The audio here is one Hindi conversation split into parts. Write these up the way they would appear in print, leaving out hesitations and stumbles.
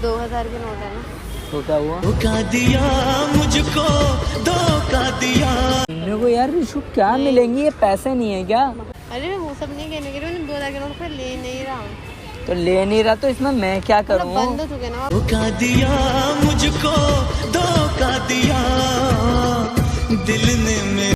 2000 के नोट है ना। तो क्या हुआ? धोखा दिया मुझको, धोखा दिया मेरे को। यार रिशु क्या मिलेंगी, ये पैसे नहीं है क्या? अरे मैं वो सब नहीं कहने के लिए, 2000 के नोट पर ले नहीं रहा। तो ले नहीं रहा तो इसमें मैं क्या करूँ? बंद हो चुके ना। धोखा दिया मुझको, धोखा दिया दिल ने मेरे।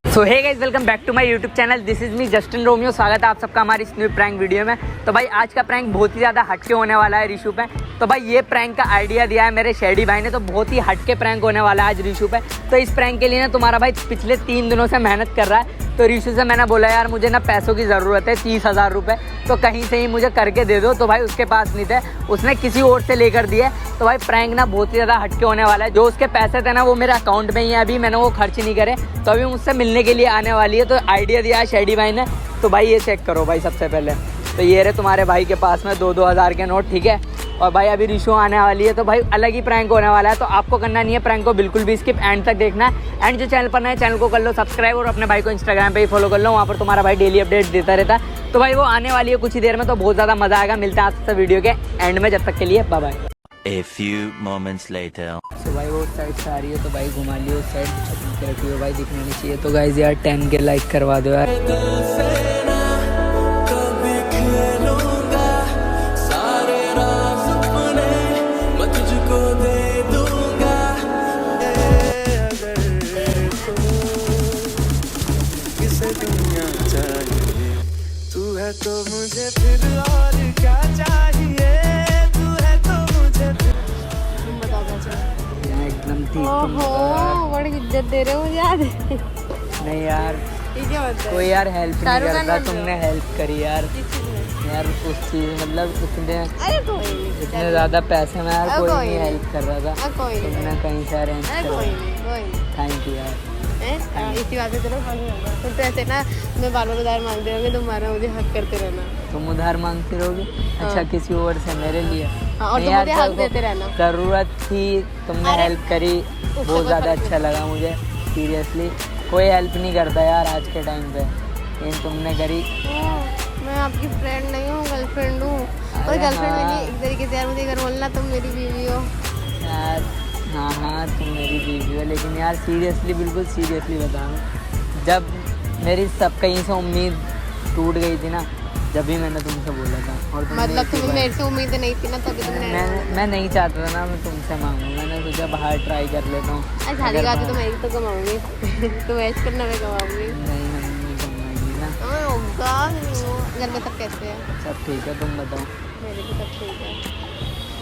So hey guys, welcome back to my YouTube channel. This is me Justin Romeo. स्वागत है आप सबका हमारी इस न्यू प्रैंक वीडियो में। तो भाई आज का प्रैंक बहुत ही ज़्यादा हटके होने वाला है रिशु पे। तो भाई ये प्रैंक का आइडिया दिया है मेरे शेडी भाई ने, तो बहुत ही हटके प्रैंक होने वाला है आज रिशु पे। तो इस प्रैंक के लिए ना तुम्हारा भाई पिछले 3 दिनों से मेहनत कर रहा है। तो रिशु से मैंने बोला यार मुझे ना पैसों की ज़रूरत है, 30,000 रुपये, तो कहीं से ही मुझे करके दे दो। तो भाई उसके पास नहीं थे, उसने किसी और से लेकर दिए। तो भाई प्रैंक ना बहुत ही ज़्यादा हटके होने वाला है। जो उसके पैसे थे ना वो मेरे अकाउंट में ही है, अभी मैंने वो खर्च नहीं करे, तो अभी मुझसे मिलने के लिए आने वाली है। तो आइडिया दिया है शेडी भाई ने। तो भाई ये चेक करो भाई, सबसे पहले तो ये रहे तुम्हारे भाई के पास में 2-2 हज़ार के नोट, ठीक है। और भाई अभी रिशु आने वाली है, तो भाई अलग ही प्रैंक होने वाला है। तो आपको करना नहीं है प्रैंक को बिल्कुल भी स्किप, एंड तक देखना है। एंड जो चैनल पर नए चैनल को कर लो सब्सक्राइब, और अपने भाई को इंस्टाग्राम पे ही फॉलो कर लो, वहाँ पर तुम्हारा भाई डेली अपडेट देता रहता है। तो भाई वो आने वाली है कुछ ही देर में, तो बहुत ज़्यादा मज़ा आएगा। मिलता है आपसे वीडियो के एंड में, जब तक के लिए bye bye. A few moments later. तो भाई वो साइड से आ रही है, तो भाई घुमा लियो उस साइड, छुप के रखी हो भाई, दिखना नहीं चाहिए। तो गाइस यार 10 के लाइक करवा दो यार। तू है तो मुझे फिर और क्या चाहिए, तू है तो मुझे तुम बताओ क्या चाहिए? एकदम ठीक। ओहो बड़ी इज्जत दे रहे हो यार। नहीं यार, ये क्या बात है? कोई यार हेल्प नहीं शाहरुख खान करता, बन तुमने हेल्प करी यार। किस चीज़ में? यार उस चीज़ मतलब इतने अरे कोई नहीं, इतने ज़्यादा पैसे में यार कोई कोई नहीं नहीं। हेल्प कर रहा था, कोई नहीं, तुमने कहीं से अरेंज अरे करा। कोई नहीं। थैंक यू यार। इसी बात पे चलो तुम तो ऐसे ना, मैं बार बार उधार मांगते रहोगे, तुम्हारा मुझे हक करते रहना। तुम उधार मांगती रहोगे? अच्छा किसी और से मेरे लिए? हाँ, और नहीं तुम यार, मुझे हक देखो, देते रहना। ज़रूरत थी, तुमने अरे, हेल्प करी, बहुत कोई ज़्यादा फर्क अच्छा लगा मुझे। सीरियसली कोई हेल्प नहीं करता यार आज के टाइम पे, लेकिन तुमने करी। मैं आपकी फ्रेंड नहीं हूँ, गर्लफ्रेंड हूँ। और अरे गर्लफ्रेंड हाँ। में नहीं, एक तरीके से यार मुझे अगर बोलना तुम मेरी बीवी हो। यार हाँ तुम मेरी बीवी हो, लेकिन यार सीरियसली, बिल्कुल सीरियसली बता रहा हूँ, जब मेरी सब कहीं से उम्मीद टूट गई थी ना, जब भी मैंने तुमसे बोला था। और तुमने मतलब एक ही तुम्हें बार- मेरे से उम्मीद नहीं थी ना, तभी तुमने मैं नहीं चाहता था ना मैं तुमसे मांगूँ, मैंने सोचा बाहर ट्राई कर लेता हूँ। शादी का तो मैं ही तो कमाऊंगी। तो ऐश करना मैं कमाऊंगी। नहीं हम नहीं कमाएंगे ना। घर में सब कैसे हैं? सब ठीक है, तुम बताओ। मेरे भी सब ठीक है।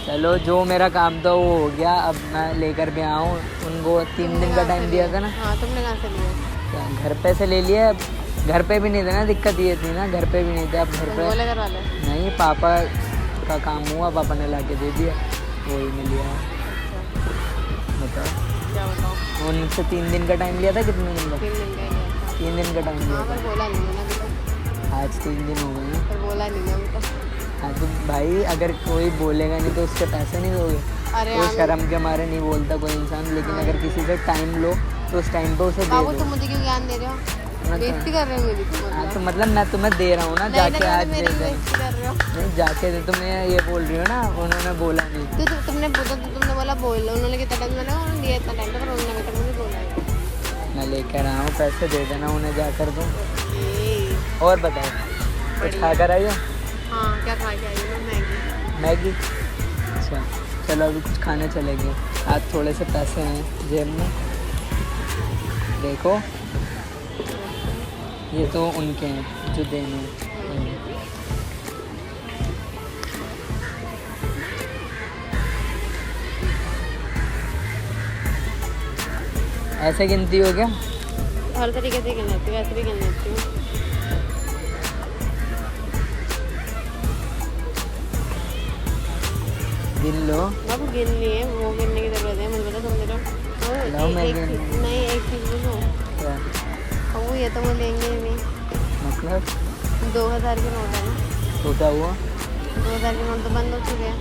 चलो जो मेरा काम था वो हो गया, अब मैं लेकर भी आया हूँ। उनको 3 दिन का टाइम दिया था ना। हाँ तुमने कहाँ से लिया? क्या घर पे से ले लिया? घर पे भी नहीं था ना, दिक्कत ये थी ना, घर पे भी नहीं थे। अब घर पे बोले घर वाले? नहीं, पापा का काम हुआ, पापा ने ला के दे दिया, वही मिल लिया। बताओ। क्या बताओ? उनसे 3 दिन का टाइम लिया था, कितने दिन का? 3 दिन का ही लिया था। 3 दिन का टाइम हाँ लिया पर बोला नहीं मैंने अभी तक। था। आज 3 दिन हो गए हैं। पर बोला नहीं मैं अभी तक। हाँ तो भाई अगर कोई बोलेगा नहीं तो उसके पैसे नहीं दोगे? अरे कोई हाँ, शर्म के मारे नहीं बोलता कोई इंसान, लेकिन अगर किसी से टाइम लो तो उस टाइम पे उसे दे बाबू दो। तुम मुझे क्यों ज्ञान दे रहे हो? बेइज्जती कर रहे हो मेरी तुम? हाँ तो मतलब मैं तुम्हें दे रहा हूँ ना, नहीं, जाके नहीं, आज मेरी दे दे। बेइज्जती कर रहे हो। नहीं जाके दे, तुम्हें ये बोल रही हो ना, उन्होंने बोला नहीं। तुमने बोला बोल लो, उन्होंने कितना टाइम मैंने उन्होंने दिया इतना टाइम, पर उन्होंने अभी तक मुझे बोला है। मैं लेकर आया हूँ, पैसे दे देना उन्हें जाकर तुम। ये, और बताओ कुछ खा कर आई हो? हाँ क्या खा के आई हो? मैगी। मैगी? अच्छा चलो अभी कुछ खाने चलेंगे। आज थोड़े से पैसे हैं जेब में, देखो ये तो उनके हैं जो देने हैं। ऐसे गिनती हो क्या? हर तरीके से गिन लेती हूँ, ऐसे भी गिन लेती हूँ। गिन लो। बाबू गिन लिए, वो गिनने की जरूरत है, मुझे पता तुम दे रहे लाओ, मैं एक गिन चीज़- लूँ। नहीं एक चीज़ बोलो, क्या वो ये तो वो लेंगे ही नहीं। मतलब? 2000 के नोट है ना। तो क्या हुआ? 2000 के नोट तो बंद हो चुके हैं।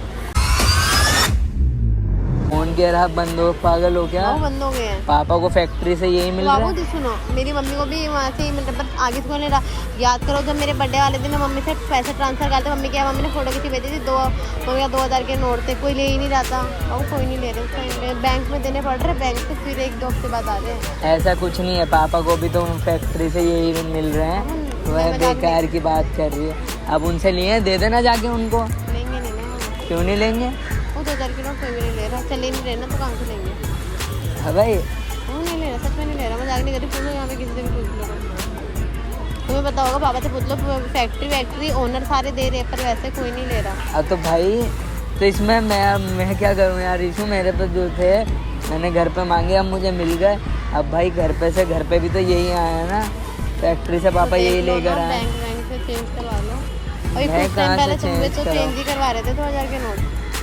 फ़ोन कौन कह रहा बंद हो, पागल हो क्या? वो बंद हो गए हैं पापा को फैक्ट्री से यही मिल रहा बाबू। है। तो सुनो, मेरी मम्मी को भी वहाँ से ही मिलता, पर आगे से नहीं रहा। याद करो जब मेरे बर्थडे वाले दिन मम्मी से पैसे ट्रांसफर करते, मम्मी क्या, मम्मी ने फोटो खींची भेजी थी, 2000 के नोट थे, कोई ले ही नहीं रहा था। और कोई नहीं ले रहे, बैंक में देने पड़ रहे, बैंक से फिर 1-2 हफ्ते बाद आ रहे हैं। ऐसा कुछ नहीं है, पापा को भी तो फैक्ट्री से यही मिल रहे हैं। वह बेकार की बात कर रही है। अब उनसे लिए दे देना जाके उनको। लेंगे नहीं ना। क्यों नहीं लेंगे? वो 2000 के नोट कोई भी नहीं ले रहा, चले नहीं रहना तो कहाँ से लेंगे? हाँ भाई, वो नहीं ले रहा, सच में नहीं ले रहा, मजाक नहीं कर रही। पूछो यहाँ पे किसी से भी पूछ लो, तुम्हें पता होगा, पापा से पूछ लो। फैक्ट्री ओनर सारे दे रहे हैं, पर वैसे कोई नहीं ले रहा। अब तो भाई, तो इसमें मैं क्या करूँ यार रीशू? मेरे पे जो थे मैंने घर पे मांगे, अब मुझे मिल गए। अब भाई घर पे भी तो यही आया ना, फैक्ट्री से पापा यही लेकर आए। बैंक से चेंज करवा लो। और मैं कुछ टाइम कहाँ पहले से तुम भी change तो कराऊं? चेंज ही करवा रहे थे 2000 के नोट।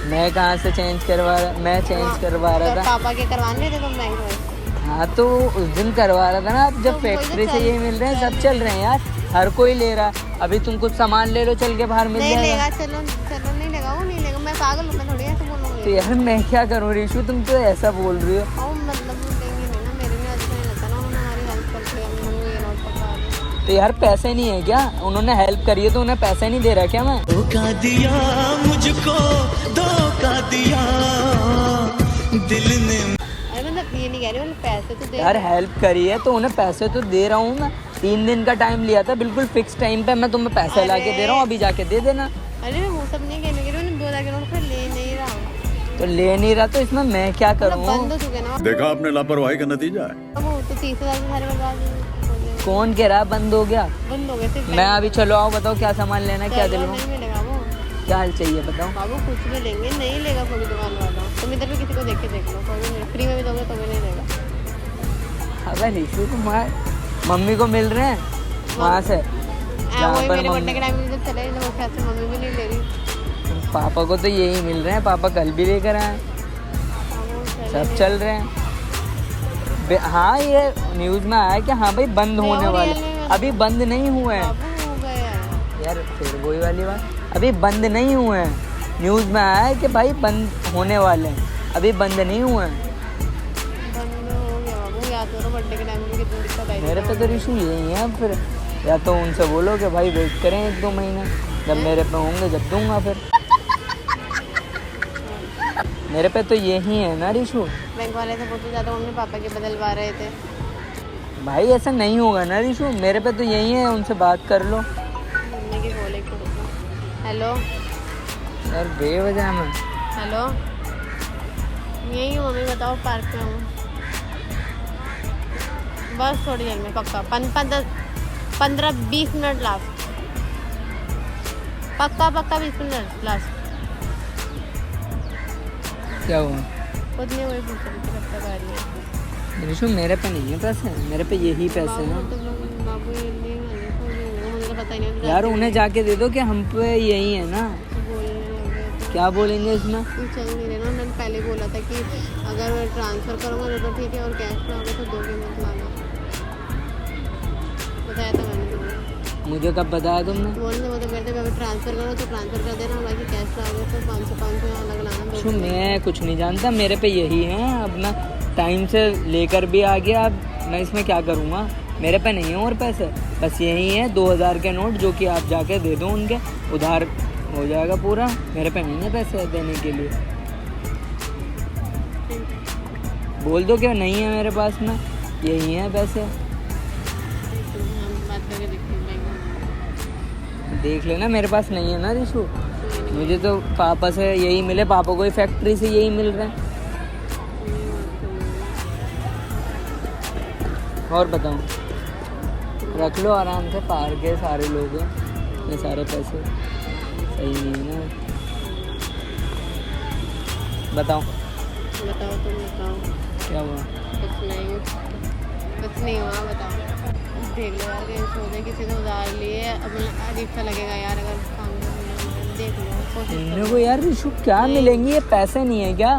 मैं कहाँ से चेंज करवा रहा? मैं चेंज करवा रहा था। पापा के करवाने थे तुम बैंक में। हाँ तो उस दिन करवा रहा था ना। अब जब तो वही तो फैक्ट्री से यही मिल रहे हैं, सब चल रहे हैं यार, हर कोई ले रहा है। अभी तुम कुछ सामान ले लो, चल के बाहर मिल नहीं जाएगा। लेगा, चलो चलो, नहीं लेगा, वो नहीं लेगा। मैं पागल हूँ, मैं थोड़ी ऐसे तो बोलूँगी। यार मैं क्या करूँ रीशू? तुम तो ऐसा बोल रही हो। और मतलब लेंगे नहीं ना, मेरे में अच्छा नहीं लगता ना, उन्होंने हमारी हेल्प करके मम्मी ये नोट पकड़ा दिया। तो यार पैसे नहीं है क्या? उन्होंने हेल्प करी है तो उन्हें पैसे नहीं दे रहा क्या मैं? धोखा दिया मुझको, धोखा दिया दिल ने। अरे मतलब ये नहीं कह रही, मतलब पैसे तो दे। यार हेल्प करी है तो उन्हें पैसे तो दे रहा हूँ मैं। 3 दिन का टाइम लिया था, बिल्कुल फिक्स टाइम पे मैं तुम्हें पैसे ला के दे रहा हूँ, अभी जाके दे देना। अरे मैं वो सब नहीं कहने के लिए, 2000 के नोट फिर ले नहीं रहा हूँ। तो ले नहीं रहा तो इसमें मैं क्या मतलब करूँ? बंद हो चुके ना। देखा आपने लापरवाही का नतीजा है। अब वो तो 30,000 से सारे बर्बाद हो गए। कौन कह रहा बंद हो गया? बंद हो गए सिर्फ मैं अभी चलो आओ, बताओ क्या सामान लेना है, क्या चलो, दिलवाऊं? नहीं मिलेगा वो। क्या हाल चाहिए बताओ? बाबू कुछ भी लेंगे, नहीं लेगा कोई भी दुकान वाला। तुम इधर भी किसी को देख के देख लो, कोई भी नहीं, फ्री में भी दोगे तो भी नहीं देगा। अबे रीशू, तुम्हारे मम्मी को मिल रहे हैं वहाँ से जहाँ वही पर मेरे बर्थे मम्मी, के टाइम में जब चले तो ख्याल से मम्मी भी नहीं ले रही। पापा को तो यही मिल रहे हैं। पापा कल भी लेकर आए, बाबू चले सब नहीं। चल रहे हैं। हाँ ये न्यूज़ में आया कि हाँ भाई बंद नहीं, होने और वाले, रियल में अभी बंद नहीं हुए हैं बाबू हो गया है। यार। फिर वही वाली बात, अभी बंद नहीं हुए हैं। न्यूज़ में आया है कि भाई बंद होने वाले हैं, अभी बंद नहीं हुए हैं। बंद हो गया बाबू, याद करो बर्थडे के टाइम में कितनी दिक्कत आई थी। मेरे पे तो इशू यही है। फिर या तो उनसे बोलो कि भाई वेट करें 1-2 महीने, जब मेरे पे होंगे जब दूंगा। फिर मेरे पे तो यही है ना रिशू। बैंक वाले से पूछो ज़्यादा, मम्मी पापा के बदलवा रहे थे। भाई ऐसा नहीं होगा ना रिशू, मेरे पे तो यही है, उनसे बात कर लो। मम्मी की बोले कि हेलो यार बेवजह में। हेलो, यही हूँ मम्मी, बताओ पार्क में हूँ, बस थोड़ी देर में पक्का। 15-20 मिनट लास्ट, पक्का 20 मिनट लास्ट। क्या हुआ? खुद नहीं, वही पूछ रही थी कब तक आ रही है। रिशू मेरे पे नहीं है पैसे, मेरे पे यही पैसे हैं। बाबू ये नहीं है, मुझे तो पता ही नहीं। यार उन्हें जाके दे दो कि हम पे यही है ना। बोलने लगे थे। क्या बोलेंगे इसमें? चल नहीं रहे ना, मैंने पहले बोला था कि अगर मैं ट्रांसफ़र करूँगा तो ठीक है, और कैश में होगा तो 2 के मत लाना, बताया था मैंने तुम्हें। मुझे कब बताया तुमने? बोलने वो तो कहते अगर ट्रांसफ़र करो तो ट्रांसफ़र कर देना, बाकी कैश लाओगे तो 500 अलग लाना। रिशू मैं कुछ नहीं जानता, मेरे पे यही है। अपना टाइम से लेकर भी आ गया, अब मैं इसमें क्या करूँगा? मेरे पे नहीं है और पैसे, बस यही है 2000 के नोट, जो कि आप जाके दे दो उनके, उधार हो जाएगा पूरा। मेरे पे नहीं है पैसे देने के लिए, बोल दो कि नहीं है मेरे पास में, यही है पैसे। बात करके देखते हैं बैंक में। देख लेना, मेरे पास नहीं है ना रिशू। मुझे तो पापा से यही मिले, पापा को ही फैक्ट्री से यही मिल रहे हैं। और बताओ, रख लो आराम से, पार के सारे लोग हैं, ये सारे पैसे सही नहीं है ना। बताओ बताओ, तुम बताओ। क्या हुआ? कुछ नहीं हुआ, बताओ। देख लो यार, कहीं सोचे किसी से उधार लिए, अब अजीब सा लगेगा यार अगर सामने से देख लो, कोशिश इनमें करो। को यार रिशू क्या मिलेंगी, ये पैसे नहीं है क्या?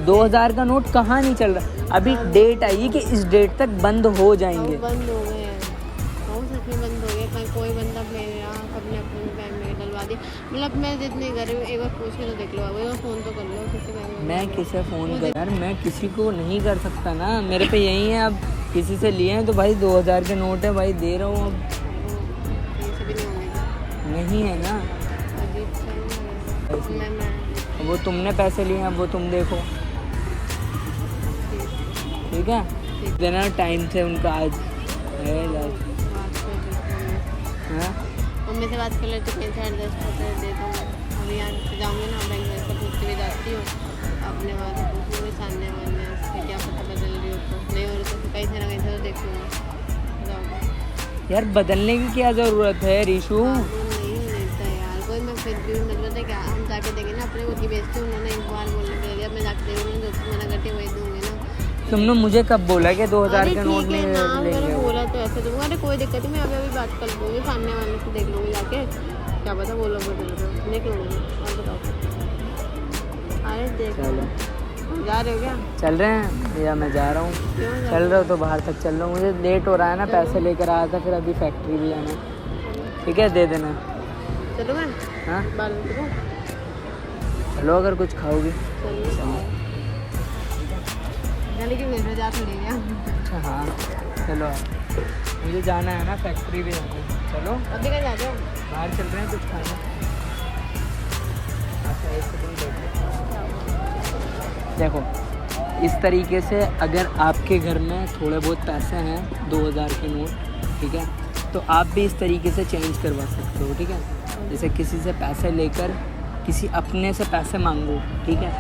2000 का नोट कहाँ नहीं चल रहा? अभी डेट आई कि इस डेट तक बंद हो जाएंगे। बंद हो गए हैं, सच में बंद हो गए। कोई बंदा ले रहा, सबने अपने बैंक में डलवा दिया। मतलब मैं जितनी कर रही हूँ एक बार पूछ के तो देख लो, एक बार फ़ोन तो कर लो किसी का। मैं किसे फ़ोन कर यार, मैं किसी को नहीं कर सकता ना, मेरे पे यही है। अब किसी से लिए हैं तो भाई 2000 के नोट है भाई, दे रहा हूँ। अब ये सभी नहीं होंगे, नहीं है ना, अजीब सा ही मैं वो तुमने पैसे लिए हैं, अब वो तुम देखो, ठीक है। देना टाइम से उनका आज है लास्ट। बात कर लेती हूँ, हाँ मम्मी से बात कर लेती हूँ, 5 10 रुपये दे दूँगा। अभी यहाँ से जाऊँगी ना बैंक में, सब पूछते हुए जाती हूँ अपने वहाँ से, पूछ लूँगी सामने वाले से, क्या पता बदल रही हो तो, नहीं हो रही तो कहीं से ना कहीं से तो देख लूँगी। जाओगे यार, बदलने की क्या ज़रूरत है रिशु? नहीं लेता यार कोई, मैं फिर भी मतलब है क्या, हम जाके देंगे ना अपने खुद की बेचती हूँ, उन्होंने एक बार बोलने के लिए मैं जाके देखूँगी, जो मना करती वही दूँगी ना। तुमने मुझे कब बोला कि 2000 के नोट ठीक है नहीं ना, लेंगे? मैंने बोला तो ऐसे दूँगा, अरे कोई दिक्कत नहीं, मैं अभी बात कर लूँगी सामने वाले से, देख लूँगी जाके, क्या पता वो लोग बदल रहे, देख लूँगी। और बताओ, अरे देख चलो, जा रहे हो क्या? चल रहे हैं या मैं जा रहा हूँ? क्यों जा चल रहा हूँ तो बाहर तक चल रहा हूँ, मुझे लेट हो रहा है ना, पैसे लेकर आया था, फिर अभी फैक्ट्री भी जाना है, ठीक है, दे देना। चलो मैं हाँ बाल में चलो, चलो, अगर कुछ खाओगी। चलो क्यों मेरे जा खड़ी है? अच्छा हाँ, चलो, मुझे जाना है ना, फैक्ट्री भी जाना है, चलो अभी कहाँ जा रहे हो? बाहर चल रहे हैं कुछ खाना। अच्छा, एक सेकंड देखो, इस तरीके से अगर आपके घर में थोड़े बहुत पैसे हैं, 2000 के नोट, ठीक है, तो आप भी इस तरीके से चेंज करवा सकते हो, ठीक है। जैसे किसी से पैसे लेकर किसी अपने से पैसे मांगो, ठीक है,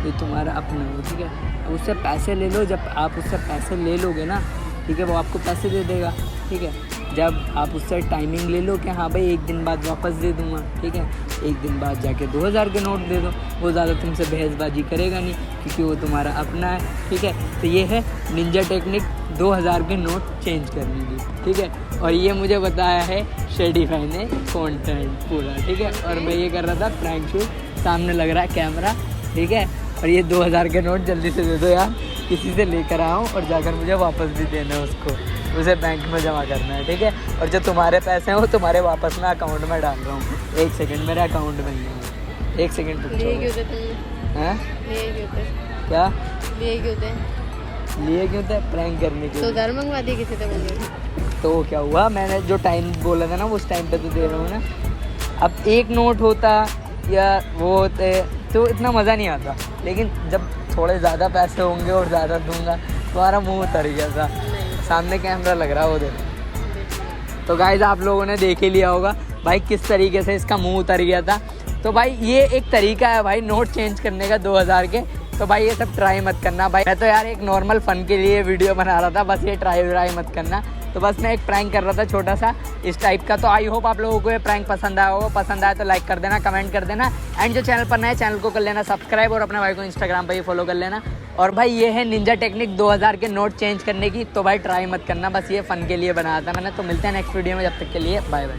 ये तुम्हारा अपना हो, ठीक है, अब उससे पैसे ले लो, जब आप उससे पैसे ले लोगे ना, ठीक है, वो आपको पैसे दे देगा, ठीक है। जब आप उससे टाइमिंग ले लो कि हाँ भाई 1 दिन बाद वापस दे दूँगा, ठीक है, 1 दिन बाद जाके 2000 के नोट दे दो, वो ज़्यादा तुमसे बहसबाजी करेगा नहीं, क्योंकि वो तुम्हारा अपना है, ठीक है। तो ये है निंजा टेक्निक 2000 के नोट चेंज करने की, ठीक है। और ये मुझे बताया है शेडीफाई ने, कंटेंट पूरा, ठीक है। और मैं ये कर रहा था प्रैंक शूट, सामने लग रहा है कैमरा, ठीक है। और ये 2000 के नोट जल्दी से दे दो यार, किसी से लेकर आऊँ और जाकर मुझे वापस भी देना है उसको, उसे बैंक में जमा करना है, ठीक है। और जो तुम्हारे पैसे हैं वो तुम्हारे वापस मैं अकाउंट में डाल रहा हूँ। 1 सेकंड, मेरे अकाउंट में नहीं है, 1 सेकंड रुक लिए जाओ। क्यों थे तुम? हैं? लिए क्यों थे? क्या लिए क्यों थे? लिए क्यों थे? प्रैंक करने के तो लिए। उधार मंगवा दिए किसी से मुझे? तो क्या हुआ, मैंने जो टाइम बोला था ना उस टाइम पे तो दे रहा हूँ ना। अब एक नोट होता या वो होते तो इतना मज़ा नहीं आता, लेकिन जब थोड़े ज़्यादा पैसे होंगे और ज़्यादा दूंगा, तुम्हारा मुंह उतर गया था, सामने कैमरा लग रहा है वो देखो। तो गाइस, आप लोगों ने देख ही लिया होगा भाई किस तरीके से इसका मुंह उतर गया था। तो भाई ये एक तरीका है भाई नोट चेंज करने का 2000 के। तो भाई ये सब ट्राई मत करना भाई, मैं तो यार एक नॉर्मल फन के लिए वीडियो बना रहा था, बस ये ट्राई मत करना। तो बस मैं एक प्रैंक कर रहा था छोटा सा इस टाइप का। तो आई होप आप लोगों को ये प्रैंक पसंद आया होगा, पसंद आया तो लाइक कर देना, कमेंट कर देना, एंड जो चैनल पर नए चैनल को कर लेना सब्सक्राइब, और अपने भाई को इंस्टाग्राम पर ही फॉलो कर लेना। और भाई ये है निंजा टेक्निक 2000 के नोट चेंज करने की, तो भाई ट्राई मत करना, बस ये फन के लिए बनाया था मैंने। तो मिलते हैं नेक्स्ट वीडियो में, जब तक के लिए बाय बाय।